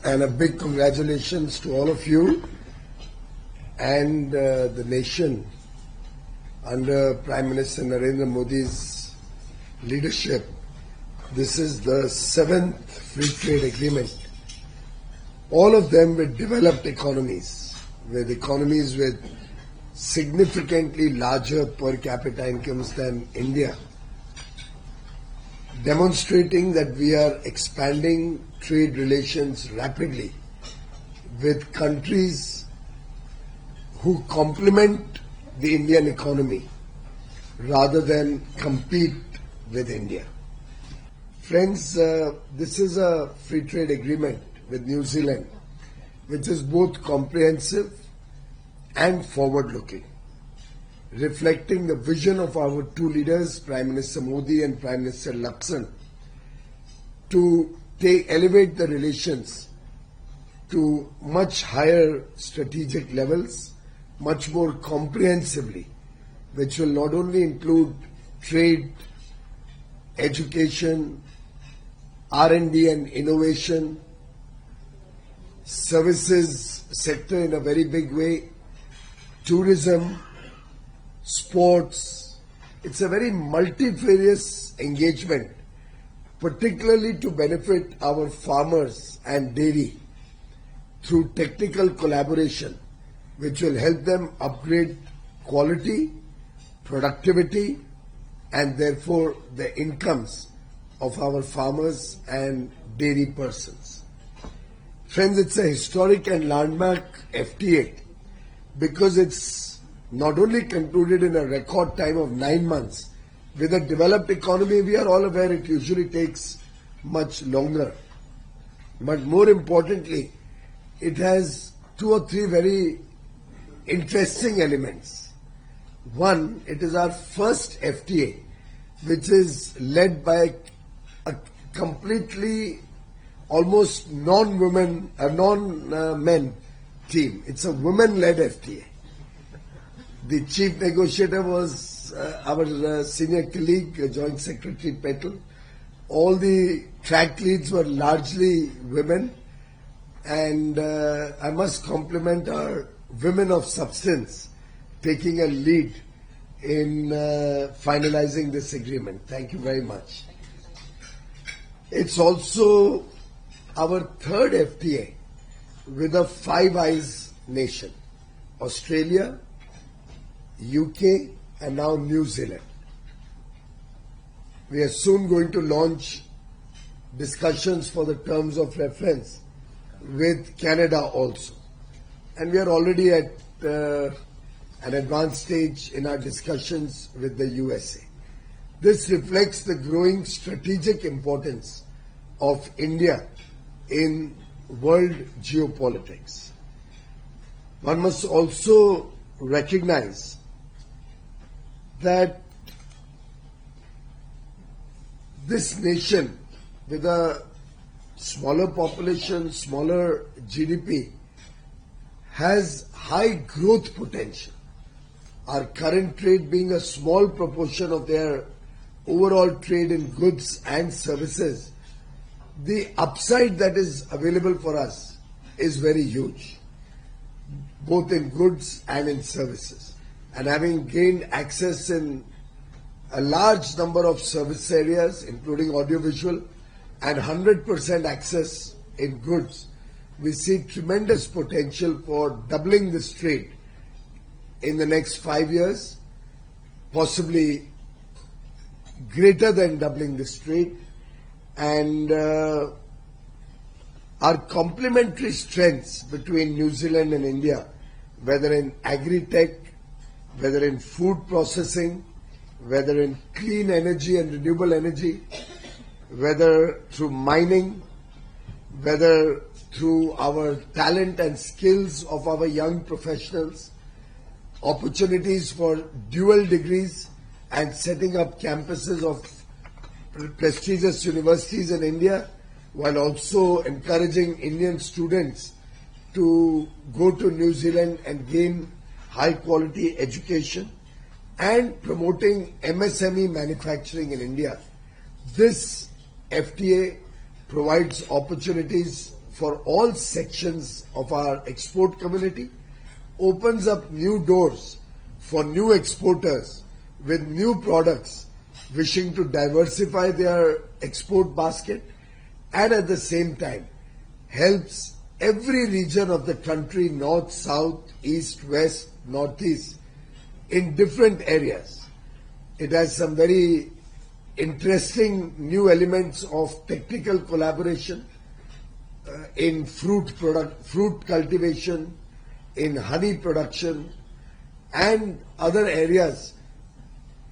and a big congratulations to all of you and the nation under Prime Minister Narendra Modi's leadership. This is the 7th free trade agreement. All of them with developed economies, with significantly larger per capita incomes than India, demonstrating that we are expanding trade relations rapidly with countries who complement the Indian economy rather than compete with India. Friends, this is a free trade agreement with New Zealand, which is both comprehensive and forward-looking, reflecting the vision of our two leaders, Prime Minister Modi and Prime Minister Luxon, to elevate the relations to much higher strategic levels, much more comprehensively, which will not only include trade, education, R&D and innovation, services sector in a very big way, tourism, sports. It's a very multifarious engagement, particularly to benefit our farmers and dairy through technical collaboration, which will help them upgrade quality, productivity, and therefore the incomes of our farmers and dairy persons. Friends, it's a historic and landmark FTA because it's not only concluded in a record time of 9 months. With a developed economy, we are all aware it usually takes much longer. But more importantly, it has 2 or 3 very interesting elements. One, it is our first FTA which is led by a completely almost non-men team. It's a women-led FTA. The chief negotiator was our senior colleague, Joint Secretary Petal. All the track leads were largely women, and I must compliment our women of substance taking a lead in finalizing this agreement. Thank you very much. It's also our third FTA with a Five Eyes nation: Australia, UK, and now New Zealand. We are soon going to launch discussions for the terms of reference with Canada also. And we are already at an advanced stage in our discussions with the USA. This reflects the growing strategic importance of India in world geopolitics. One must also recognize that this nation, with a smaller population, smaller GDP, has high growth potential. Our current trade being a small proportion of their overall trade in goods and services, the upside that is available for us is very huge, both in goods and in services. And having gained access in a large number of service areas, including audiovisual, and 100% access in goods, we see tremendous potential for doubling this trade in the next 5 years, possibly greater than doubling this trade. And our complementary strengths between New Zealand and India, whether in agri-tech, whether in food processing, whether in clean energy and renewable energy, whether through mining, whether through our talent and skills of our young professionals, opportunities for dual degrees and setting up campuses of prestigious universities in India, while also encouraging Indian students to go to New Zealand and gain high quality education, and promoting MSME manufacturing in India. This FTA provides opportunities for all sections of our export community, opens up new doors for new exporters with new products wishing to diversify their export basket, and at the same time helps every region of the country, north, south, east, west, northeast, in different areas. It has some very interesting new elements of technical collaboration in fruit cultivation, in honey production, and other areas,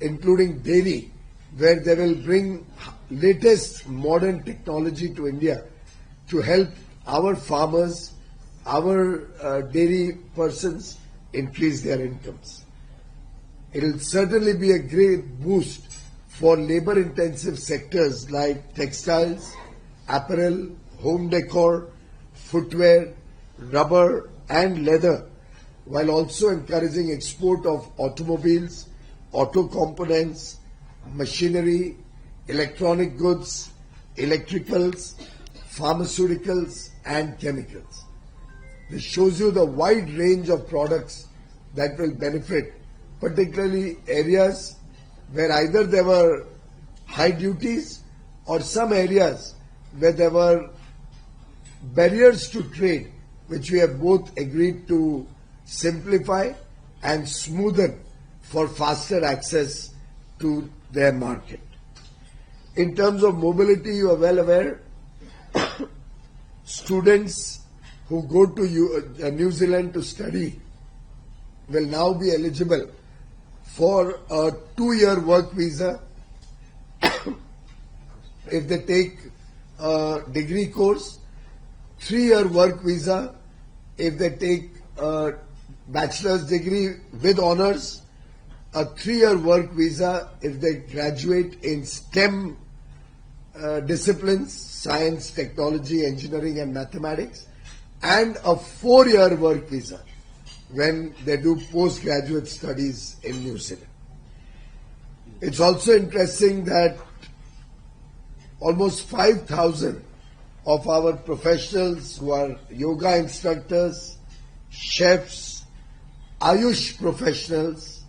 including dairy, where they will bring latest modern technology to India to help our farmers, our dairy persons increase their incomes. It will certainly be a great boost for labor-intensive sectors like textiles, apparel, home decor, footwear, rubber and leather, while also encouraging export of automobiles, auto components, machinery, electronic goods, electricals, pharmaceuticals and chemicals. This shows you the wide range of products that will benefit, particularly areas where either there were high duties or some areas where there were barriers to trade, which we have both agreed to simplify and smoothen for faster access to their market. In terms of mobility, you are well aware, students who go to New Zealand to study will now be eligible for a 2-year work visa if they take a degree course, 3-year work visa if they take a bachelor's degree with honors, a 3-year work visa if they graduate in STEM disciplines, science, technology, engineering and mathematics, and a 4-year work visa when they do postgraduate studies in New Zealand. It's also interesting that almost 5,000 of our professionals who are yoga instructors, chefs, Ayush professionals,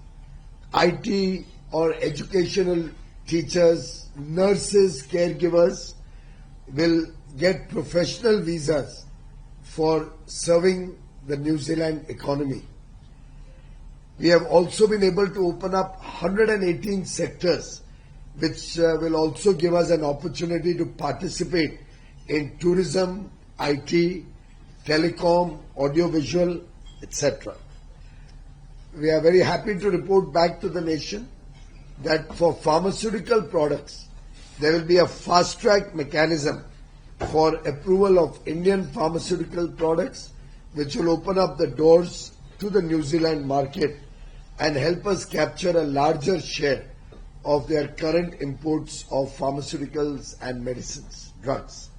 IT or educational teachers, nurses, caregivers will get professional visas for serving the New Zealand economy. We have also been able to open up 118 sectors, which will also give us an opportunity to participate in tourism, IT, telecom, audiovisual, etc. We are very happy to report back to the nation that for pharmaceutical products, there will be a fast-track mechanism for approval of Indian pharmaceutical products, which will open up the doors to the New Zealand market and help us capture a larger share of their current imports of pharmaceuticals and medicines, drugs.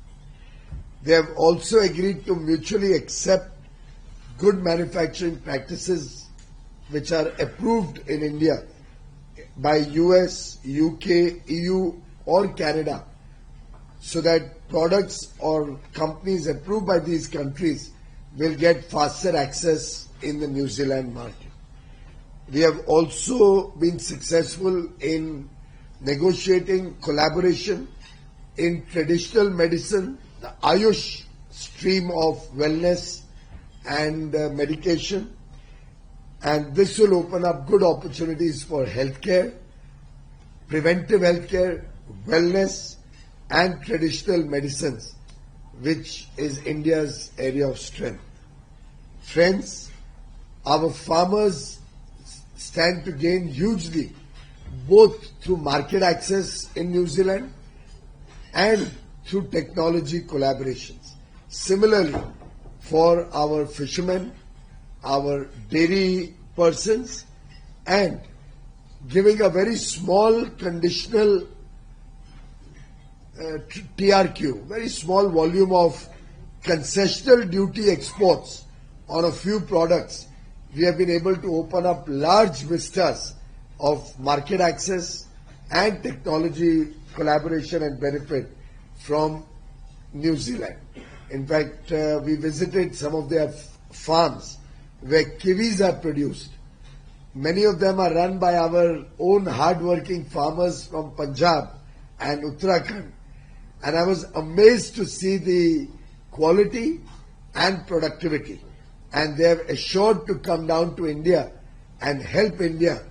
They have also agreed to mutually accept good manufacturing practices which are approved in India by US, UK, EU or Canada, so that products or companies approved by these countries will get faster access in the New Zealand market. We have also been successful in negotiating collaboration in traditional medicine, the Ayush stream of wellness and medication, and this will open up good opportunities for healthcare, preventive healthcare, wellness and traditional medicines, which is India's area of strength. Friends, our farmers stand to gain hugely both through market access in New Zealand and through technology collaborations. Similarly, for our fishermen, our dairy persons, and giving a very small conditional TRQ, very small volume of concessional duty exports on a few products, we have been able to open up large vistas of market access and technology collaboration and benefit from New Zealand. In fact, we visited some of their farms where kiwis are produced. Many of them are run by our own hard-working farmers from Punjab and Uttarakhand. And I was amazed to see the quality and productivity. And they have assured to come down to India and help India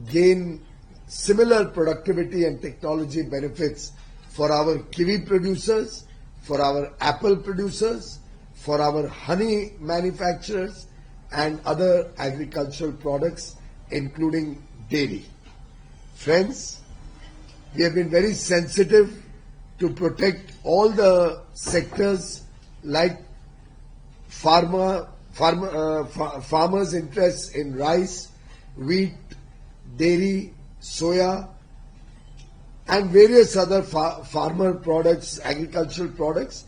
gain similar productivity and technology benefits for our kiwi producers, for our apple producers, for our honey manufacturers and other agricultural products, including dairy. Friends, we have been very sensitive to protect all the sectors like farmers' interests in rice, wheat, dairy, soya, and various other farmer products, agricultural products,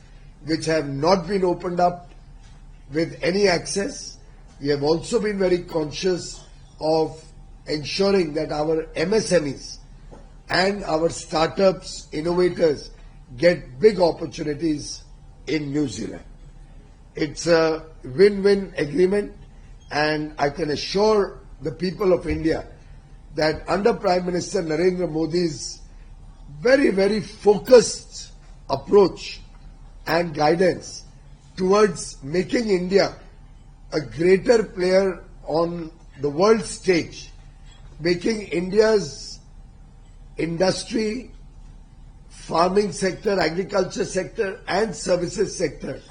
which have not been opened up with any access. We have also been very conscious of ensuring that our MSMEs and our startups, innovators get big opportunities in New Zealand. It's a win-win agreement, and I can assure the people of India that under Prime Minister Narendra Modi's very, very focused approach and guidance towards making India a greater player on the world stage, making India's industry, farming sector, agriculture sector and services sector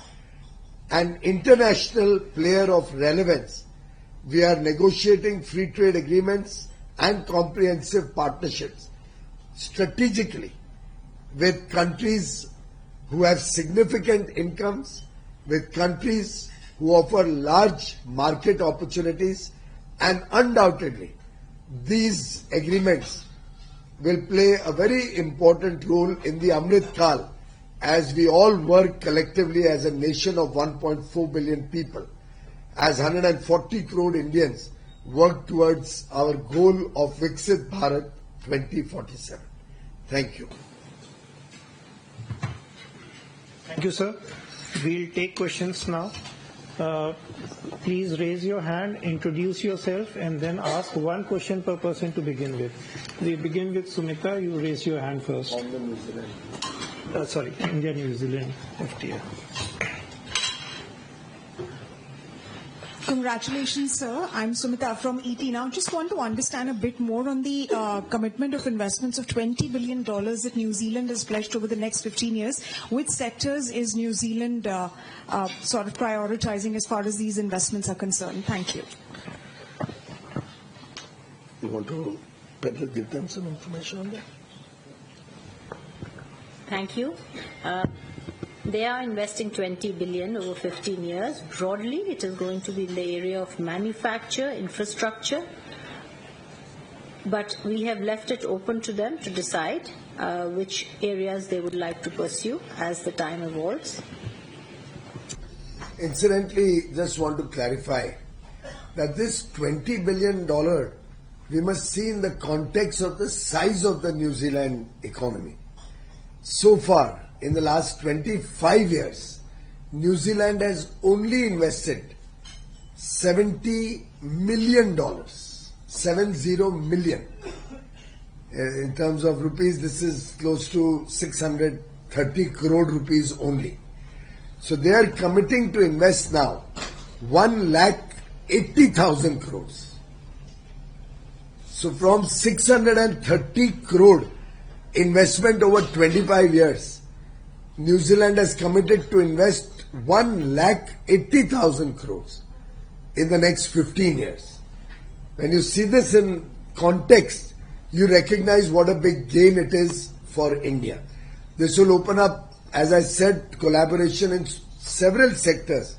an international player of relevance. We are negotiating free trade agreements and comprehensive partnerships strategically with countries who have significant incomes, with countries who offer large market opportunities, and undoubtedly these agreements will play a very important role in the Amrit Kal as we all work collectively as a nation of 1.4 billion people, as 140 crore Indians work towards our goal of Viksit Bharat 2047. Thank you. Thank you, sir. We'll take questions now. Please raise your hand, introduce yourself, and then ask one question per person to begin with. We begin with Sumita. You raise your hand first. India New Zealand FTA. Congratulations, sir. I'm Sumita from ET. Now, just want to understand a bit more on the commitment of investments of $20 billion that New Zealand has pledged over the next 15 years. Which sectors is New Zealand sort of prioritizing as far as these investments are concerned? Thank you. You want to better give them some information on that? Thank you. They are investing 20 billion over 15 years. Broadly, it is going to be in the area of manufacture, infrastructure, but we have left it open to them to decide which areas they would like to pursue as the time evolves. Incidentally, just want to clarify that this $20 billion we must see in the context of the size of the New Zealand economy. So far, in the last 25 years, New Zealand has only invested $70 million, 70 million. In terms of rupees, this is close to 630 crore rupees only. So they are committing to invest now 1,80,000 crores. So from 630 crore investment over 25 years, New Zealand has committed to invest 1,80,000 crores in the next 15 years. When you see this in context, you recognize what a big gain it is for India. This will open up, as I said, collaboration in several sectors,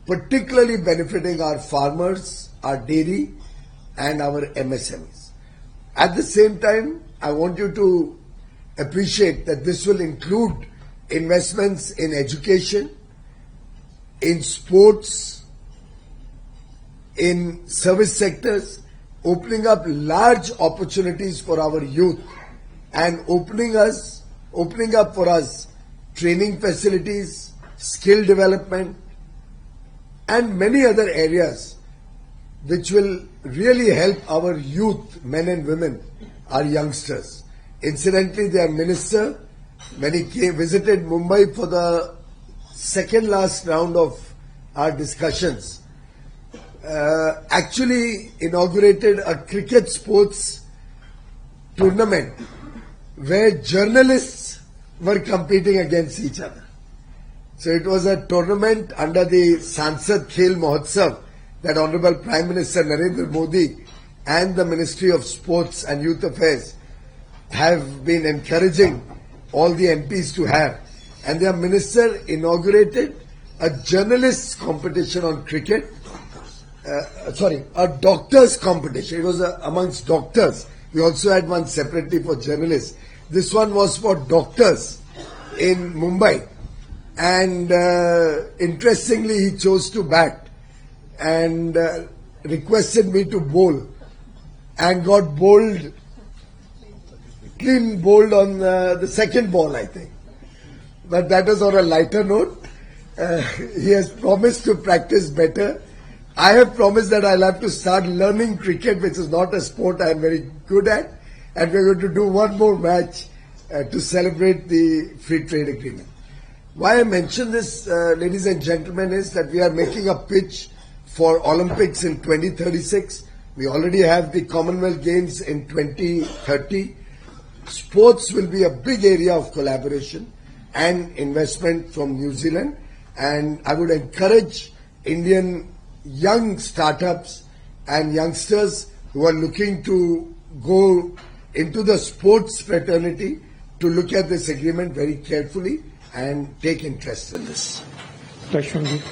particularly benefiting our farmers, our dairy, and our MSMEs. At the same time, I want you to appreciate that this will include investments in education, in sports, in service sectors, opening up large opportunities for our youth and opening up for us training facilities, skill development, and many other areas which will really help our youth, men and women, our youngsters. Incidentally, their minister, when he visited Mumbai for the second last round of our discussions, actually inaugurated a cricket sports tournament where journalists were competing against each other. So it was a tournament under the Sansad Khel Mahotsav that Honorable Prime Minister Narendra Modi and the Ministry of Sports and Youth Affairs have been encouraging all the MPs to have. And their minister inaugurated a journalists competition on cricket. A doctors competition. It was amongst doctors. We also had one separately for journalists. This one was for doctors in Mumbai. And interestingly, he chose to bat and requested me to bowl and got bowled, clean bowled on the second ball, I think. But that was on a lighter note. He has promised to practice better. I have promised that I'll have to start learning cricket, which is not a sport I am very good at. And we're going to do one more match to celebrate the free trade agreement. Why I mention this, ladies and gentlemen, is that we are making a pitch for Olympics in 2036. We already have the Commonwealth Games in 2030. Sports will be a big area of collaboration and investment from New Zealand. And I would encourage Indian young startups and youngsters who are looking to go into the sports fraternity to look at this agreement very carefully and take interest in this. Lakshmanji.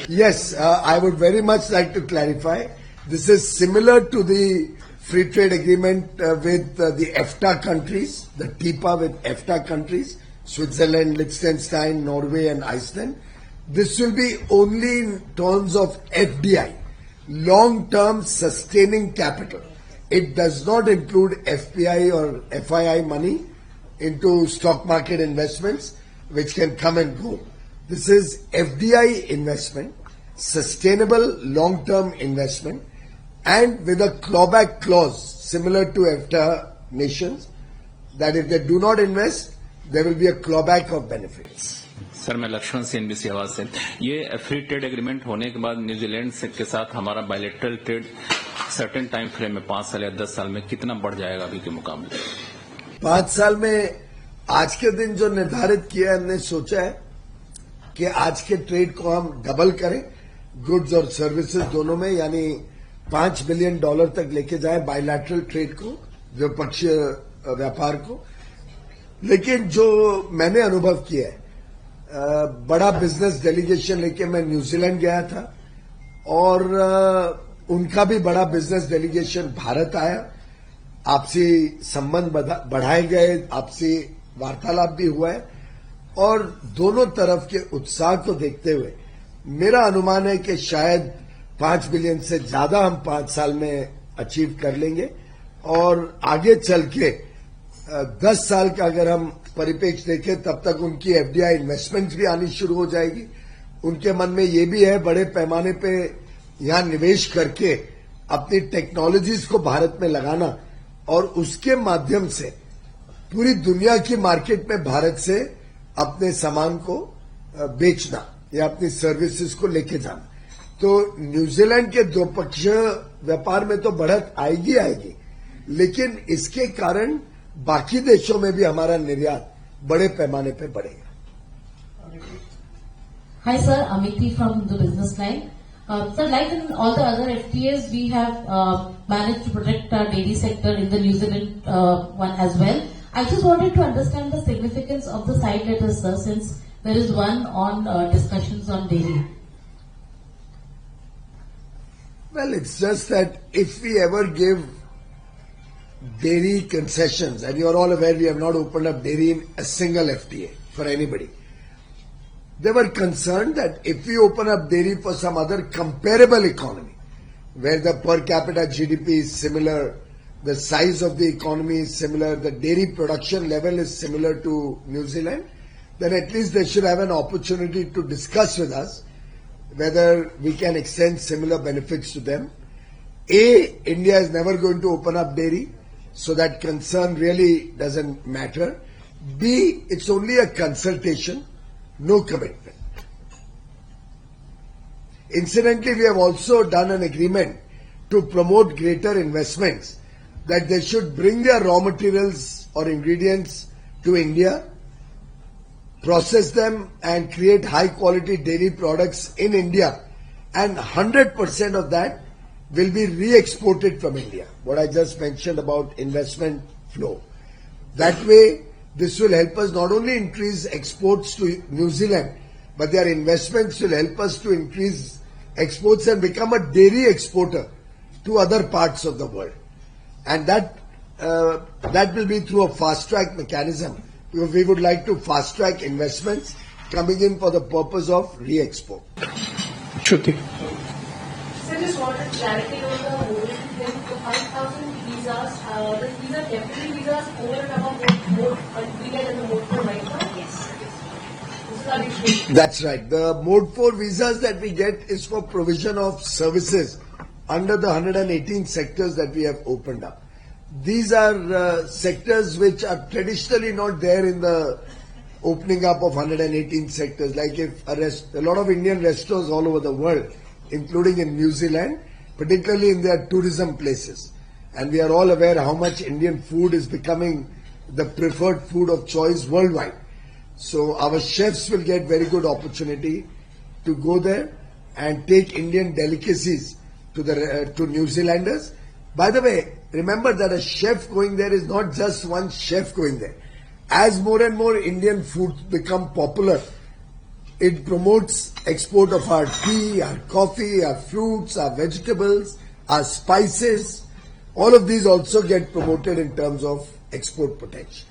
Yes, I would very much like to clarify. This is similar to the free trade agreement with the EFTA countries, the TIPA with EFTA countries, Switzerland, Liechtenstein, Norway and Iceland. This will be only in terms of FDI, long-term sustaining capital. It does not include FPI or FII money into stock market investments, which can come and go. This is FDI investment, sustainable long-term investment, and with a clawback clause similar to EFTA nations, that if they do not invest, there will be a clawback of benefits. Sir मैं लक्ष्मण से NBC आवाज से ये free trade agreement होने के बाद New Zealand के साथ हमारा bilateral trade certain time frame में 5 साल या 10 साल में कितना बढ़ जाएगा अभी के मुकाबले? 5 साल में आज के दिन जो निर्धारित किया हमने सोचा है कि आज के ट्रेड को हम डबल करें, गुड्स और सर्विसेज दोनों में, यानी $5 बिलियन तक लेके जाएं बायलैटरल ट्रेड को, द्विपक्षीय व्यापार को. लेकिन जो मैंने अनुभव किया है, बड़ा बिजनेस डेलीगेशन लेके मैं न्यूजीलैंड गया था और उनका भी बड़ा बिजनेस डेलीगेशन भारत आया. आपसी संबंध बढ़ाए गए, आपसी वार्तालाप भी हुआ है और दोनों तरफ के उत्साह को देखते हुए मेरा अनुमान है कि शायद 5 बिलियन से ज्यादा हम 5 साल में अचीव कर लेंगे और आगे चल के 10 साल का अगर हम परिप्रेक्ष्य देखें तब तक उनकी एफडीआई इन्वेस्टमेंट्स भी आनी शुरू हो जाएगी. उनके मन में ये भी है बड़े पैमाने पे यहां निवेश करके अपनी टेक्नोलॉजीज को भारत में लगाना और उसके माध्यम से पूरी दुनिया की मार्केट में भारत से अपने सामान को बेचना या अपनी सर्विसेज को लेके जाना. तो न्यूजीलैंड के द्विपक्षीय व्यापार में तो बढ़त आएगी, लेकिन इसके कारण बाकी देशों में भी हमारा निर्यात बड़े पैमाने पे बढ़ेगा. Hi sir, Amiti from the business line. Sir, like in all the other FTAs, we have managed to protect our dairy sector in the New Zealand one as well. I just wanted to understand the significance of the side letters, sir, since there is one on discussions on dairy. Well, it's just that if we ever give dairy concessions, and you are all aware we have not opened up dairy in a single FTA for anybody. They were concerned that if we open up dairy for some other comparable economy, where the per capita GDP is similar the size of the economy is similar, the dairy production level is similar to New Zealand, then at least they should have an opportunity to discuss with us whether we can extend similar benefits to them. A, India is never going to open up dairy, so that concern really doesn't matter. B, it's only a consultation, no commitment. Incidentally, we have also done an agreement to promote greater investments, that they should bring their raw materials or ingredients to India, process them and create high quality dairy products in India, and 100% of that will be re-exported from India. What I just mentioned about investment flow. That way, this will help us not only increase exports to New Zealand, but their investments will help us to increase exports and become a dairy exporter to other parts of the world. And that will be through a fast-track mechanism. We would like to fast-track investments coming in for the purpose of re-export. Shruti. So I just wanted clarity on the mobility thing. The 5,000 visas, these are temporary visas over and above what we get in the mode 4 right now? Yes. That's right. The mode 4 visas that we get is for provision of services under the 118 sectors that we have opened up. These are sectors which are traditionally not there in the opening up of 118 sectors. Like if a lot of Indian restaurants all over the world, including in New Zealand, particularly in their tourism places. And we are all aware how much Indian food is becoming the preferred food of choice worldwide. So our chefs will get very good opportunity to go there and take Indian delicacies to New Zealanders. By the way, remember that a chef going there is not just one chef going there. As more and more Indian food become popular, it promotes export of our tea, our coffee, our fruits, our vegetables, our spices. All of these also get promoted in terms of export potential.